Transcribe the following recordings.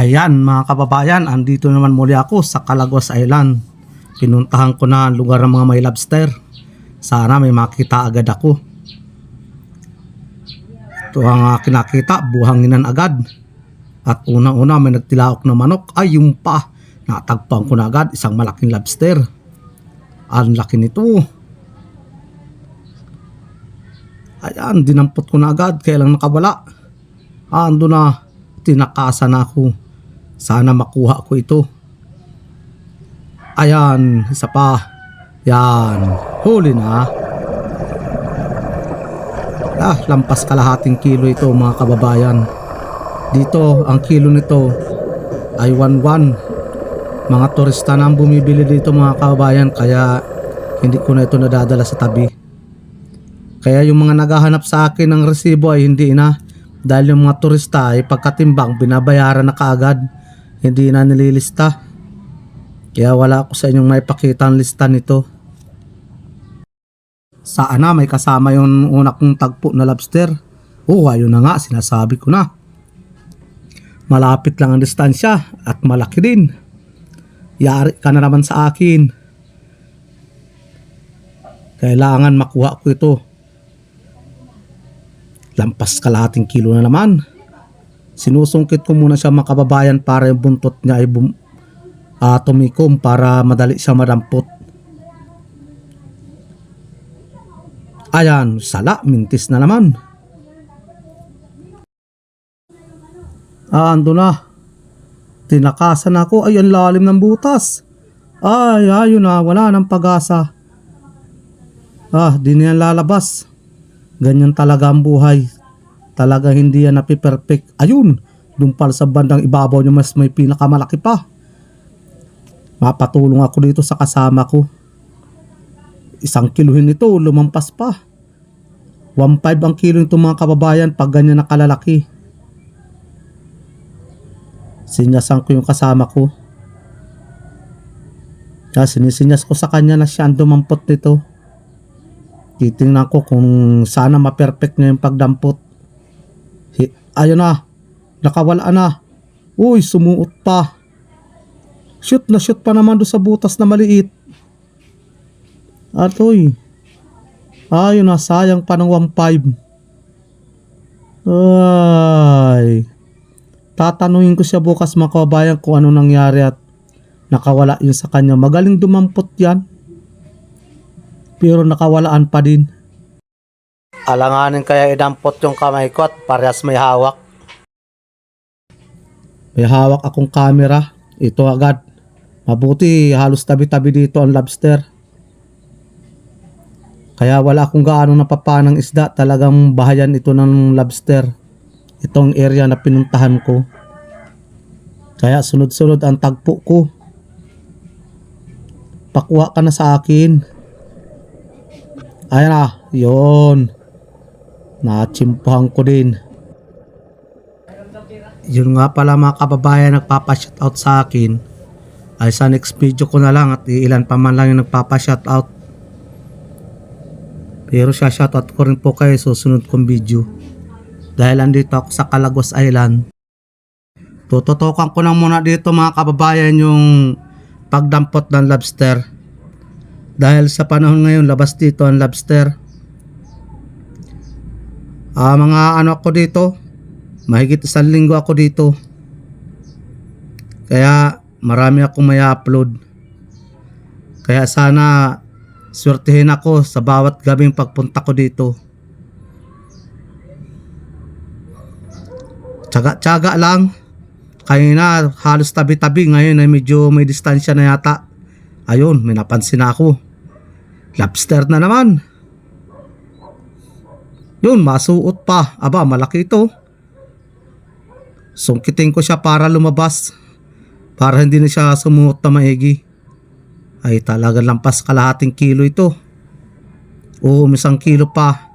Ayan mga kababayan, andito naman muli ako sa Calaguas Island. Pinuntahan ko na ang lugar ng mga may lobster. Sana may makita agad ako. Ito ang kinakita, buhanginan agad. At unang-una may nagtilaok na manok. Ay yung pa, natagpuan ko na agad isang malaking lobster. Ang laki nito. Ayan, dinampot ko na agad, kaya lang nakawala. Ando na, tinakasan ako. Sana makuha ko ito. Ayan, isa pa. Yan, huli na. Lampas kalahating kilo ito mga kababayan. Dito, ang kilo nito ay 1.1. Mga turista na ang bumibili dito mga kababayan, kaya hindi ko na ito nadadala sa tabi. Kaya yung mga naghahanap sa akin ng resibo ay hindi na. Dahil yung mga turista ay pagkatimbang binabayaran na kaagad. Hindi na nililista. Kaya wala ako sa inyong maipakita ang lista nito. Sana may kasama yung una kong tagpo na lobster. Ayun na nga, sinasabi ko na. Malapit lang ang distansya at malaki din. Yari ka na naman sa akin. Kailangan makuha ko ito. Lampas kalahating kilo na naman. Sinusungkit ko muna siya mga kababayan para yung buntot niya ay tumikom para madali siya madampot. Ayan, sala, mintis na naman. Ando na. Tinakasan ako. Ay, ang lalim ng butas. Ay, ayun na, wala nang pag-asa. Di na yan lalabas. Ganyan talaga ang buhay. Talaga hindi yan napiperfect. Ayun, dun pala sa bandang ibabaw niya mas may pinakamalaki pa. Mapatulong ako dito sa kasama ko. 1 kilohin ito, lumampas pa. 1.5 ang kilo nito mga kababayan pag ganyan nakalalaki. Sinyasan ko yung kasama ko. Sinisinyas ko sa kanya na siya ang dumampot nito. Titingnan ko kung sana ma-perfect niya yung pagdampot. Ayun na. Nakawala na. Uy, sumuot pa. Shoot na shoot pa naman doon sa butas na maliit. At uy. Ayun na, sayang pa ng 1.5. Ay. Tatanungin ko siya bukas mga kababayan kung ano nangyari at nakawala yun sa kanya. Magaling dumampot yan. Pero nakawalaan pa din. Alanganin kaya idampot yung kamay ko at parehas may hawak. May hawak akong camera. Ito agad. Mabuti halos tabi-tabi dito ang lobster. Kaya wala akong gaano napapanang isda. Talagang bahayan ito ng lobster. Itong area na pinuntahan ko. Kaya sunod-sunod ang tagpo ko. Pakuha ka na sa akin. Ayan na, yun. Nachimpuhan ko din. Yun nga pala mga kababayan nagpapa-shoutout sa akin. Ay sa next video ko na lang at ilan pa man lang yung nagpapa-shoutout. Pero siya shoutout ko rin po kayo susunod kong video. Dahil andito ako sa Calaguas Island. Tututukan ko na muna dito mga kababayan yung pagdampot ng lobster. Dahil sa panahon ngayon labas dito ang lobster. Mga ano ako dito, mahigit 1 linggo ako dito. Kaya marami akong may upload. Kaya sana swertihin ako sa bawat gabing pagpunta ko dito. Tsaga-tsaga lang. Kanina halos tabi-tabi, ngayon ay medyo may distansya na yata. Ayun, may napansin ako. Lobster na naman. Yun, masuot pa. Aba, malaki ito. Sungkitin ko siya para lumabas. Para hindi na siya sumuot na maigi. Ay talaga lampas kalahating kilo ito. May 1 kilo pa.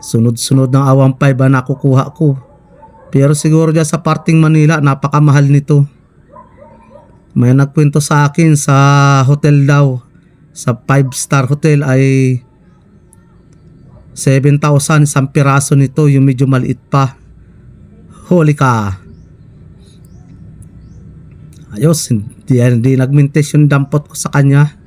Sunod-sunod ng 1.5 na nakukuha ko. Pero siguro dyan sa parting Manila, napakamahal nito. May nagkwento sa akin sa hotel daw. Sa 5-star hotel ay 7,000 isang piraso nito, yung medyo maliit pa. Huli ka. Ayos, hindi nagmintis yung dampot ko sa kanya.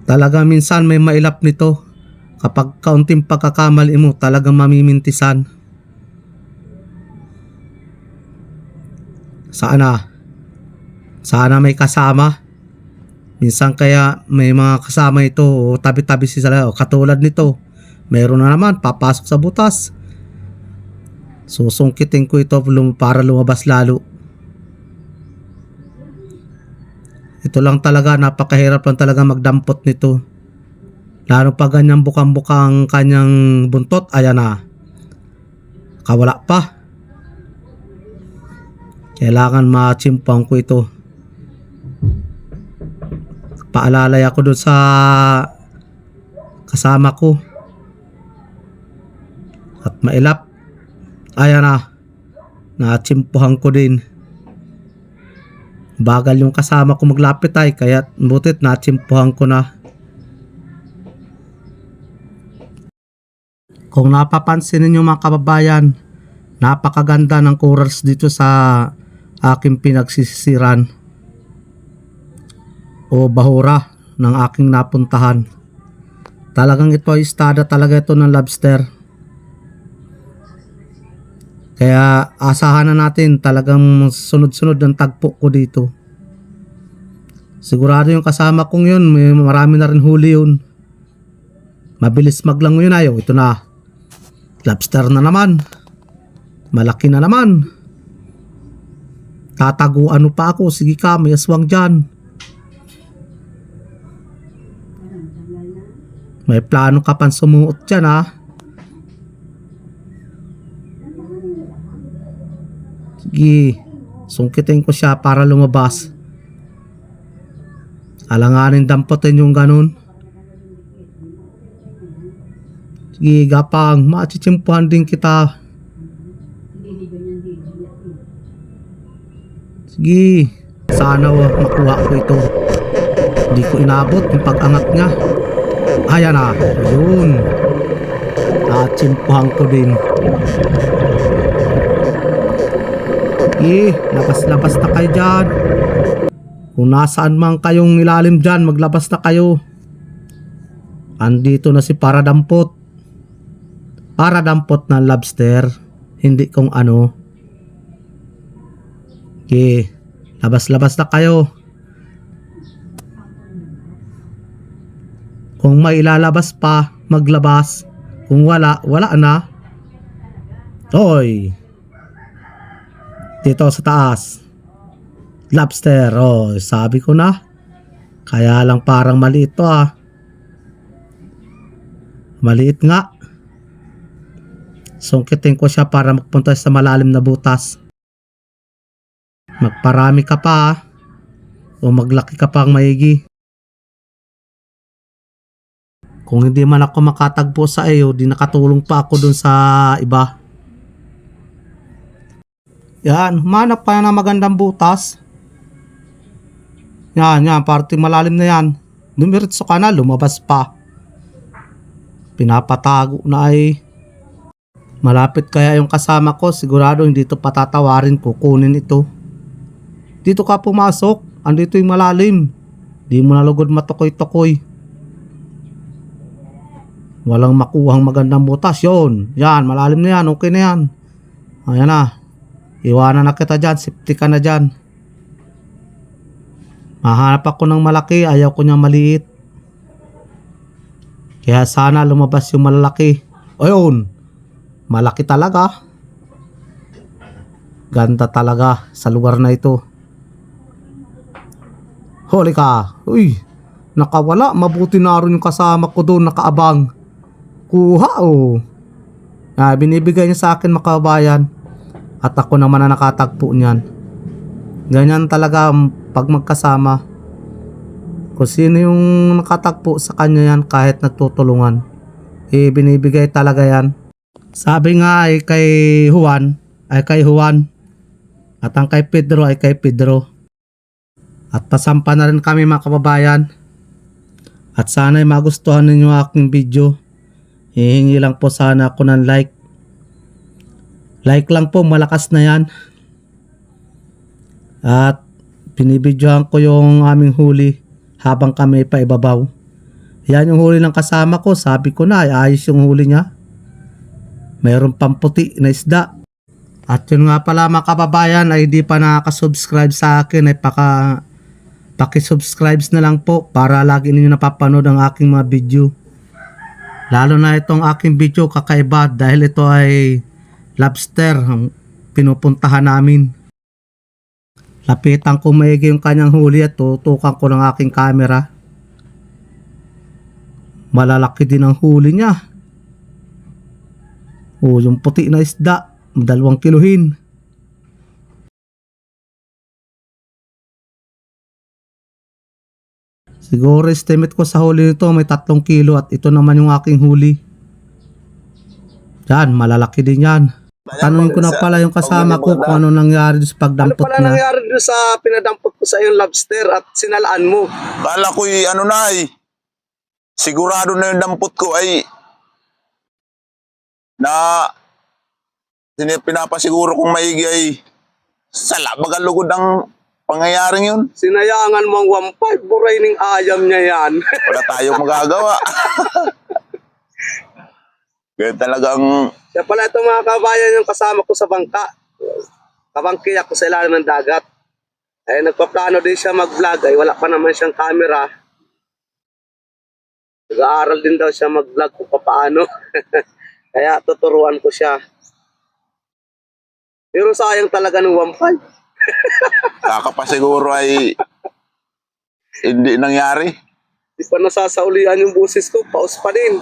Talaga minsan may mailap nito. Kapag kaunting pagkakamali mo, talagang mamimintisan. Sana may kasama. Minsan kaya may mga kasama ito o tabi-tabi sila o katulad nito. Meron na naman papasok sa butas. Susungkitin ko ito para lumabas lalo. Ito lang talaga, napakahirap lang talaga magdampot nito. Lalo pa ganyang bukang-buka ang kanyang buntot. Ayan na. Kawala pa. Kailangan machimpang ko ito. Paalalay ako doon sa kasama ko. At mailap. Ayan na. Nachimpuhan ko din. Bagal yung kasama ko maglapit ay. Kaya butit nachimpuhan ko na. Kung napapansin ninyo mga kababayan, napakaganda ng corals dito sa aking pinagsisisiran o bahura ng aking napuntahan. Talagang ito ay istada talaga ito ng lobster. Kaya asahan na natin talagang sunod-sunod ang tagpo ko dito. Sigurado yung kasama kong yun, marami na rin huli yun. Mabilis maglango yun ayaw. Ito na. Lobster na naman. Malaki na naman. Tataguan mo pa ako. Sige ka, may aswang dyan. May plano ka pang sumuot dyan ha. Sige. Sungkitin ko siya para lumabas. Alanganin dampotin yung ganun. Sige, gapang, machichimpuhan din kita. Sige, sana makuha ko ito. Hindi ko inabot yung pag-angat niya. Ayan na, yun. Nachimpuhan ko din. Sige, labas-labas na kayo dyan. Kung nasaan man kayong ilalim dyan, maglabas na kayo. Andito na si Paradampot. Paradampot na lobster, hindi kung ano. Okay, labas-labas na kayo. Kung may ilalabas pa, maglabas. Kung wala, wala na. Hoy, dito sa taas. Lobster, oh, sabi ko na. Kaya lang parang maliit to ah. Maliit nga. Sungkitin ko siya para magpunta sa malalim na butas. Magparami ka pa o maglaki ka pang maigi. Kung hindi man ako makatagpo sa iyo, di nakatulong pa ako dun sa iba. Yan, humanap pa na magandang butas. Yan, party malalim na yan. Dumiritso ka na, lumabas pa. Pinapatago na ay. Malapit kaya yung kasama ko, sigurado hindi ito patatawarin, kukunin ito. Dito ka pumasok, andito yung malalim. Di mo nalugod matukoy-tukoy. Walang makuhang magandang butas, yun. Yan, malalim na yan, okay na yan. Ayan na. Iwanan na kita dyan, safety ka na dyan. Mahanap ako ng malaki, ayaw ko niya maliit. Kaya sana lumabas yung malalaki. Ayun. Malaki talaga. Ganda talaga sa lugar na ito. Huli ka. Uy, nakawala. Mabuti na rin yung kasama ko doon nakaabang. Kuha oh. Binibigay niya sa akin makabayan. At ako naman na nakatagpo niyan. Ganyan talaga pag magkasama. Kung sino yung nakatagpo sa kanya yan kahit nagtutulungan. Binibigay talaga yan. Sabi nga ay kay Juan at ang kay Pedro ay kay Pedro. At pasampa na rin kami mga kababayan. At sana ay magustuhan ninyo aking video. Hihingi lang po sana ako ng like Like lang po, malakas na yan. At binibidyohan ko yung aming huli habang kami pa ibabaw. Yan yung huli ng kasama ko. Sabi ko na, ayos yung huli niya. Mayroon pang puti na isda. At yun nga pala mga kababayan, ay di pa nakaka-subscribe sa akin, ay paki-subscribe na lang po para lagi ninyo napapanood ang aking mga video. Lalo na itong aking video kakaiba dahil ito ay lobster ang pinupuntahan namin. Lapitan ko maigi yung kanyang huli at tutukan ko ng aking camera. Malalaki din ang huli niya. O yung puti na isda, 2 kiluhin. Siguro estimate ko sa huli nito may 3 kilo at ito naman yung aking huli. Yan, malalaki din yan. Tanungin ko na pala yung kasama ko kung ano nangyari sa pagdampot Ano pala niya. nangyari doon sa pinadampot ko sa yung lobster at sinalaan mo? Kala ko ano na sigurado na yung dampot ko ay na pinapasiguro kong maigi ay sala magalugod ang pangyayaring yun. Sinayangan mo ang 1.5, buraining ayam niya yan. Wala tayong magagawa. Kaya talagang Kaya pala itong mga kabayan yung kasama ko sa bangka. Kabangkiyak ko sa ilalim ng dagat. Ay nagpaplano din siya mag-vlog, ay wala pa naman siyang camera. Nag-aaral din daw siya mag-vlog kung paano. Kaya tuturuan ko siya. Pero sayang talaga ng 1.5. kakapasiguro ay hindi nangyari. Di pa nasasaulian yung busis ko, paus pa din.